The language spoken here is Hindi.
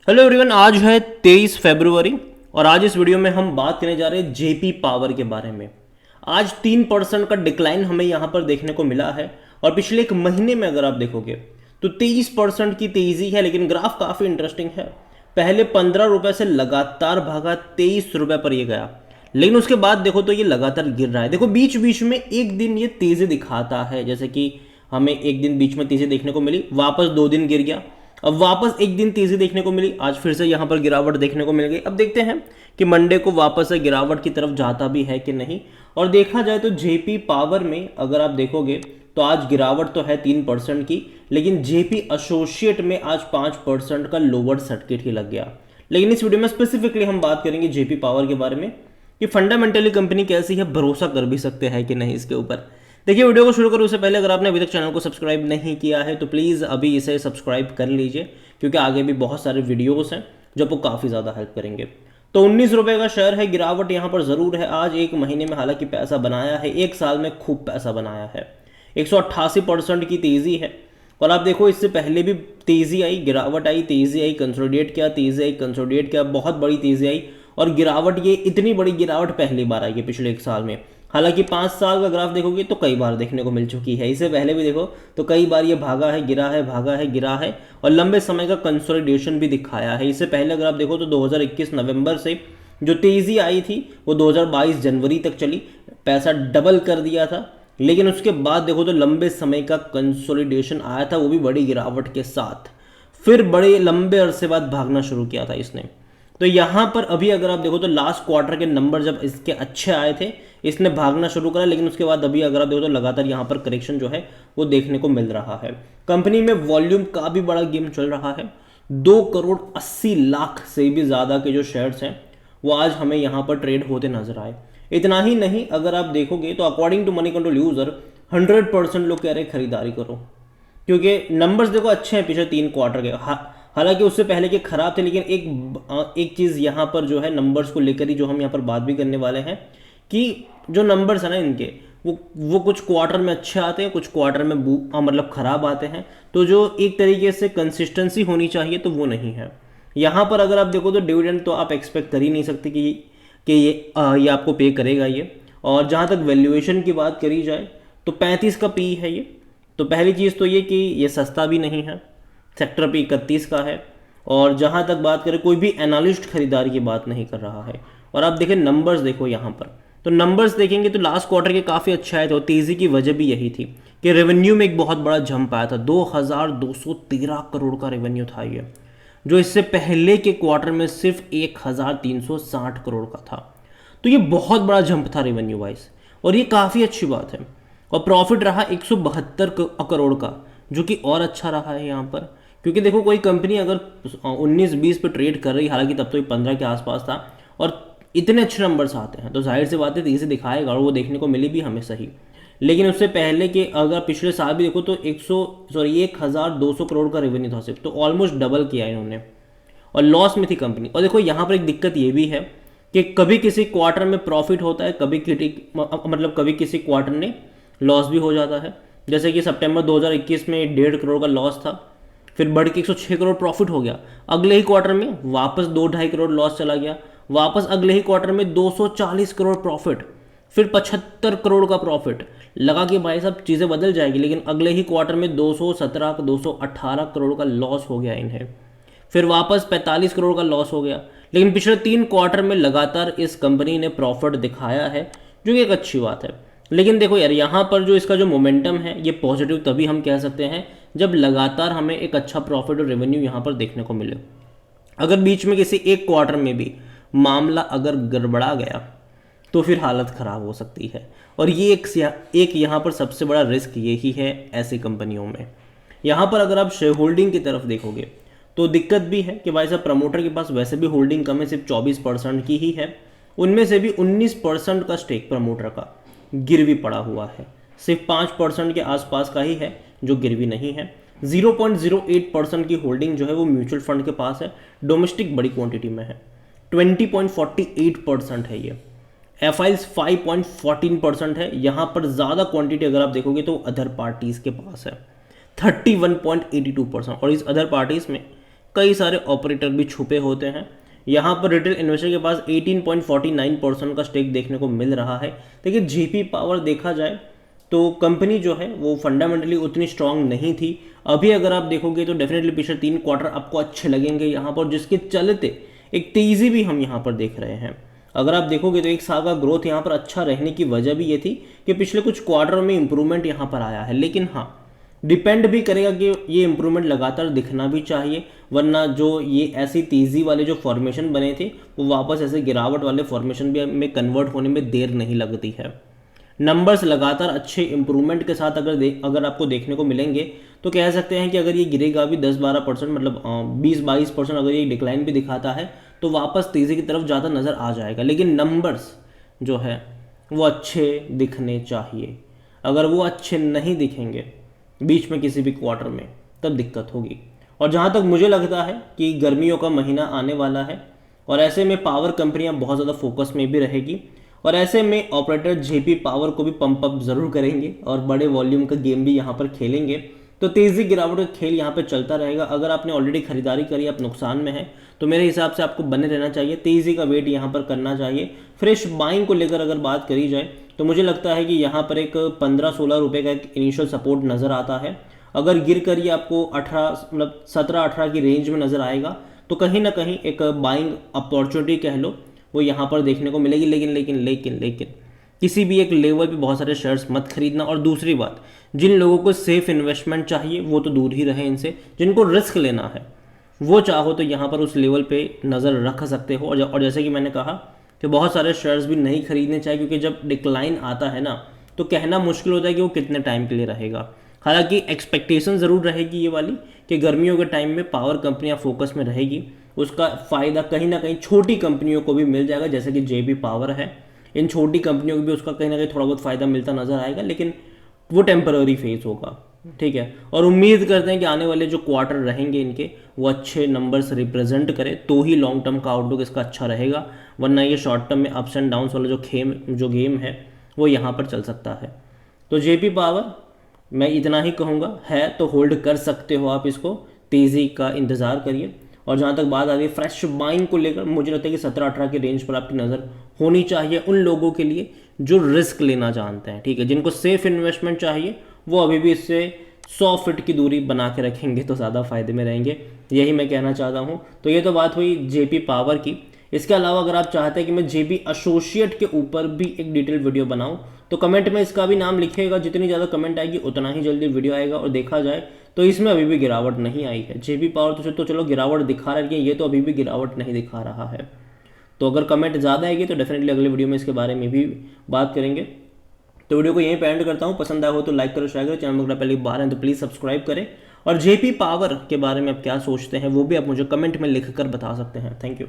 हेलो एवरीवन, आज है 23 फरवरी और आज इस वीडियो में हम बात करने जा रहे हैं जेपी पावर के बारे में। आज 3% का डिक्लाइन हमें यहाँ पर देखने को मिला है और पिछले एक महीने में अगर आप देखोगे तो 23% की तेजी है, लेकिन ग्राफ काफ़ी इंटरेस्टिंग है। पहले 15 रुपये से लगातार भागा 23 रुपये पर ये गया, लेकिन उसके बाद देखो तो ये लगातार गिर रहा है। देखो बीच बीच में एक दिन ये तेजी दिखाता है, जैसे कि हमें एक दिन बीच में तेजी देखने को मिली, वापस 2 दिन गिर गया, अब वापस एक दिन तेजी देखने को मिली, आज फिर से यहाँ पर गिरावट देखने को मिल गई। अब देखते हैं कि मंडे को वापस से गिरावट की तरफ जाता भी है कि नहीं। और देखा जाए तो जेपी पावर में अगर आप देखोगे तो आज गिरावट तो है 3% की, लेकिन जेपी एसोसिएट में आज 5% का लोअर सर्किट ही लग गया। लेकिन इस वीडियो में स्पेसिफिकली हम बात करेंगे जेपी पावर के बारे में कि फंडामेंटली कंपनी कैसी है, भरोसा कर भी सकते हैं कि नहीं इसके ऊपर। देखिए वीडियो को शुरू करूँ उससे पहले अगर आपने अभी तक चैनल को सब्सक्राइब नहीं किया है तो प्लीज़ अभी इसे सब्सक्राइब कर लीजिए, क्योंकि आगे भी बहुत सारे वीडियोस हैं जो आपको काफ़ी ज़्यादा हेल्प करेंगे। तो 19 रुपये का शेयर है, गिरावट यहाँ पर ज़रूर है। आज एक महीने में हालांकि पैसा बनाया है, एक साल में खूब पैसा बनाया है। 188% की तेज़ी है। और आप देखो इससे पहले भी तेज़ी आई, गिरावट आई, तेज़ी आई, कंसोलिडेट किया, तेज़ी आई, कंसोलिडेट किया, बहुत बड़ी तेज़ी आई। और गिरावट, ये इतनी बड़ी गिरावट पहली बार आई है पिछले एक साल में। हालांकि 5 साल का ग्राफ देखोगे तो कई बार देखने को मिल चुकी है, इससे पहले भी देखो तो कई बार ये भागा है, गिरा है, भागा है, गिरा है, और लंबे समय का कंसोलिडेशन भी दिखाया है। इससे पहले अगर आप देखो तो 2021 नवंबर से जो तेज़ी आई थी वो 2022 जनवरी तक चली, पैसा डबल कर दिया था। लेकिन उसके बाद देखो तो लंबे समय का कंसोलिडेशन आया था, वो भी बड़ी गिरावट के साथ, फिर बड़े लंबे अरसे बाद भागना शुरू किया था इसने। तो यहाँ पर अभी अगर आप देखो तो लास्ट क्वार्टर के नंबर जब इसके अच्छे आए थे, इसने भागना शुरू करा, लेकिन उसके बाद अभी अगर आप देखो तो लगातार यहाँ पर करेक्शन जो है वो देखने को मिल रहा है। कंपनी में वॉल्यूम का भी बड़ा गेम चल रहा है। 2,80,00,000 से भी ज़्यादा के जो शेयर्स हैं वो आज हमें यहाँ पर ट्रेड होते नजर आए। इतना ही नहीं, अगर आप देखोगे तो according to Moneycontrol user 100% लोग कह रहे हैं खरीदारी करो, क्योंकि नंबर्स देखो अच्छे हैं पिछले 3 क्वार्टर के। हालांकि उससे पहले के खराब थे, लेकिन एक चीज़ यहाँ पर जो है नंबर्स को लेकर ही जो हम यहाँ पर बात भी करने वाले हैं कि जो नंबर्स है ना इनके, वो कुछ क्वार्टर में अच्छे आते हैं, कुछ क्वार्टर में मतलब ख़राब आते हैं। तो जो एक तरीके से कंसिस्टेंसी होनी चाहिए तो वो नहीं है यहाँ पर। अगर आप देखो तो डिविडेंड तो आप एक्सपेक्ट कर ही नहीं सकते कि ये आपको पे करेगा ये। और जहाँ तक वैल्यूएशन की बात करी जाए तो 35 का पी है ये। तो पहली चीज़ तो ये कि ये सस्ता भी नहीं है, सेक्टर पे 31 का है। और जहाँ तक बात करें, कोई भी एनालिस्ट खरीदारी की बात नहीं कर रहा है। और आप देखें नंबर्स देखो यहाँ पर, तो नंबर्स देखेंगे तो लास्ट क्वार्टर के काफ़ी अच्छे आए थे, और तेज़ी की वजह भी यही थी कि रेवेन्यू में एक बहुत बड़ा जंप आया था। 2,213 करोड़ का रेवेन्यू था ये, जो इससे पहले के क्वार्टर में सिर्फ 1,360 करोड़ का था। तो ये बहुत बड़ा जंप था रेवेन्यू वाइज, और ये काफ़ी अच्छी बात है। और प्रॉफिट रहा 172 करोड़ का, जो कि और अच्छा रहा है यहाँ पर। क्योंकि देखो कोई कंपनी अगर 19-20 पे ट्रेड कर रही, हालांकि तब तो ये 15 के आसपास था, और इतने अच्छे नंबर्स आते हैं तो जाहिर सी बात है तेजी से दिखाएगा, और वो देखने को मिली भी हमें सही। लेकिन उससे पहले के अगर पिछले साल भी देखो तो 1,200 करोड़ का रेवेन्यू था सिर्फ, तो ऑलमोस्ट डबल किया इन्होंने, और लॉस में थी कंपनी। और देखो यहाँ पर एक दिक्कत ये भी है कि कभी किसी क्वार्टर में प्रॉफिट होता है, कभी किसी क्वार्टर में लॉस भी हो जाता है। जैसे कि सितंबर 2021 में 1.5 करोड़ का लॉस था, फिर बढ़ के 106 करोड़ प्रॉफिट हो गया। अगले ही क्वार्टर में वापस 2-2.5 करोड़ लॉस चला गया, वापस अगले ही क्वार्टर में 240 करोड़ प्रॉफिट, फिर 75 करोड़ का प्रॉफिट लगा कि भाई साहब चीज़ें बदल जाएगी। लेकिन अगले ही क्वार्टर में 218 करोड़ का लॉस हो गया इन्हें, फिर वापस 45 करोड़ का लॉस हो गया। लेकिन पिछले 3 क्वार्टर में लगातार इस कंपनी ने प्रॉफिट दिखाया है, जो कि एक अच्छी बात है। लेकिन देखो यार, यहाँ पर जो इसका जो मोमेंटम है ये पॉजिटिव तभी हम कह सकते हैं जब लगातार हमें एक अच्छा प्रॉफिट और रेवेन्यू यहाँ पर देखने को मिले। अगर बीच में किसी एक क्वार्टर में भी मामला अगर गड़बड़ा गया तो फिर हालत ख़राब हो सकती है। और ये एक यहाँ पर सबसे बड़ा रिस्क यही है ऐसी कंपनियों में। यहाँ पर अगर आप शेयर होल्डिंग की तरफ देखोगे तो दिक्कत भी है कि भाई साहब प्रमोटर के पास वैसे भी होल्डिंग कम है, सिर्फ 24% की ही है। उनमें से भी 19% का स्टेक प्रमोटर का गिरवी पड़ा हुआ है, सिर्फ 5% के आसपास का ही है जो गिरवी नहीं है। 0.08% की होल्डिंग जो है वो म्यूचुअल फंड के पास है, डोमेस्टिक बड़ी क्वांटिटी में है। 20.48% है ये। एफआईल्स 5.14% है। यहाँ पर ज़्यादा क्वांटिटी अगर आप देखोगे तो अदर पार्टीज़ के पास है 31.82%। और इस अदर पार्टीज़ में कई सारे ऑपरेटर भी छुपे होते हैं। यहाँ पर रिटेल इन्वेस्टर के पास 18.49% का स्टेक देखने को मिल रहा है। देखिए जेपी पावर देखा जाए तो कंपनी जो है वो फंडामेंटली उतनी स्ट्रांग नहीं थी। अभी अगर आप देखोगे तो डेफिनेटली पिछले 3 क्वार्टर आपको अच्छे लगेंगे यहाँ पर, जिसके चलते एक तेज़ी भी हम यहाँ पर देख रहे हैं। अगर आप देखोगे तो एक साल का ग्रोथ यहाँ पर अच्छा रहने की वजह भी ये थी कि पिछले कुछ क्वार्टर में इंप्रूवमेंट यहाँ पर आया है। लेकिन हाँ, डिपेंड भी करेगा कि ये इंप्रूवमेंट लगातार दिखना भी चाहिए, वरना जो ये ऐसी तेज़ी वाले जो फॉर्मेशन बने थे वो वापस ऐसे गिरावट वाले फॉर्मेशन भी में कन्वर्ट होने में देर नहीं लगती है। नंबर्स लगातार अच्छे इंप्रूवमेंट के साथ अगर आपको देखने को मिलेंगे तो कह सकते हैं कि अगर ये गिरेगा भी 10-12% मतलब 20-22% अगर ये डिक्लाइन भी दिखाता है तो वापस तेज़ी की तरफ ज़्यादा नज़र आ जाएगा। लेकिन नंबर्स जो है वो अच्छे दिखने चाहिए। अगर वो अच्छे नहीं दिखेंगे बीच में किसी भी क्वार्टर में तब दिक्कत होगी। और जहाँ तक मुझे लगता है कि गर्मियों का महीना आने वाला है और ऐसे में पावर कंपनियाँ बहुत ज़्यादा फोकस में भी रहेगी और ऐसे में ऑपरेटर जेपी पावर को भी पंप अप ज़रूर करेंगे और बड़े वॉल्यूम का गेम भी यहाँ पर खेलेंगे। तो तेज़ी गिरावट का खेल यहाँ पर चलता रहेगा। अगर आपने ऑलरेडी खरीदारी करी, आप नुकसान में है, तो मेरे हिसाब से आपको बने रहना चाहिए, तेज़ी का वेट यहाँ पर करना चाहिए। फ्रेश बाइंग को लेकर अगर बात करी जाए तो मुझे लगता है कि यहाँ पर एक 15-16 रुपये का एक इनिशियल सपोर्ट नज़र आता है। अगर गिर कर ये आपको 18 मतलब 17-18 की रेंज में नज़र आएगा तो कहीं ना कहीं एक बाइंग अपॉर्चुनिटी कह लो वो यहाँ पर देखने को मिलेगी। लेकिन लेकिन लेकिन लेकिन किसी भी एक लेवल पे बहुत सारे शेयर्स मत खरीदना। और दूसरी बात, जिन लोगों को सेफ इन्वेस्टमेंट चाहिए वो तो दूर ही रहे इनसे। जिनको रिस्क लेना है वो चाहो तो यहाँ पर उस लेवल पे नज़र रख सकते हो। और जैसे कि मैंने कहा कि बहुत सारे शेयर्स भी नहीं खरीदने चाहिए, क्योंकि जब डिक्लाइन आता है ना तो कहना मुश्किल होता है कि वो कितने टाइम के लिए रहेगा। हालांकि एक्सपेक्टेशन ज़रूर रहेगी ये वाली कि गर्मियों के टाइम में पावर कंपनियां फोकस में रहेगी, उसका फ़ायदा कहीं ना कहीं छोटी कंपनियों को भी मिल जाएगा, जैसे कि जेपी पावर है। इन छोटी कंपनियों को भी उसका कहीं ना कहीं थोड़ा बहुत फ़ायदा मिलता नज़र आएगा, लेकिन वो टेम्पररी फेज होगा, ठीक है। और उम्मीद करते हैं कि आने वाले जो क्वार्टर रहेंगे इनके वो अच्छे नंबर्स रिप्रेजेंट करें, तो ही लॉन्ग टर्म का आउटलुक इसका अच्छा रहेगा। वरना ये शॉर्ट टर्म में अप्स एंड डाउन्स वाला जो गेम है वो यहाँ पर चल सकता है। तो जेपी पावर मैं इतना ही कहूँगा, है तो होल्ड कर सकते हो आप इसको, तेज़ी का इंतज़ार करिए। और जहाँ तक बात आती है फ्रेश बाइंग को लेकर, मुझे लगता है कि 17-18 की रेंज पर आपकी नज़र होनी चाहिए उन लोगों के लिए जो रिस्क लेना जानते हैं, ठीक है। जिनको सेफ इन्वेस्टमेंट चाहिए वो अभी भी इससे 100 फीट की दूरी बना के रखेंगे तो ज़्यादा फायदे में रहेंगे, यही मैं कहना चाहता हूँ। तो ये तो बात हुई जेपी पावर की। इसके अलावा अगर आप चाहते हैं कि मैं जेपी एसोसिएट के ऊपर भी एक डिटेल वीडियो बनाऊं तो कमेंट में इसका भी नाम लिखिएगा। जितनी ज़्यादा कमेंट आएगी उतना ही जल्दी वीडियो आएगा। और देखा जाए तो इसमें अभी भी गिरावट नहीं आई है। जेपी पावर तो चलो गिरावट दिखा रही है, ये तो अभी भी गिरावट नहीं दिखा रहा है। तो अगर कमेंट ज़्यादा आएगी तो डेफिनेटली अगले वीडियो में इसके बारे में भी बात करेंगे। तो वीडियो को यहीं पे एंड करता हूँ। पसंद आया हो तो लाइक करो, शेयर करो। चैनल में पहले बाहर हैं तो प्लीज़ सब्सक्राइब करें। और जेपी पावर के बारे में आप क्या सोचते हैं वो भी आप मुझे कमेंट में लिख कर बता सकते हैं। Thank you.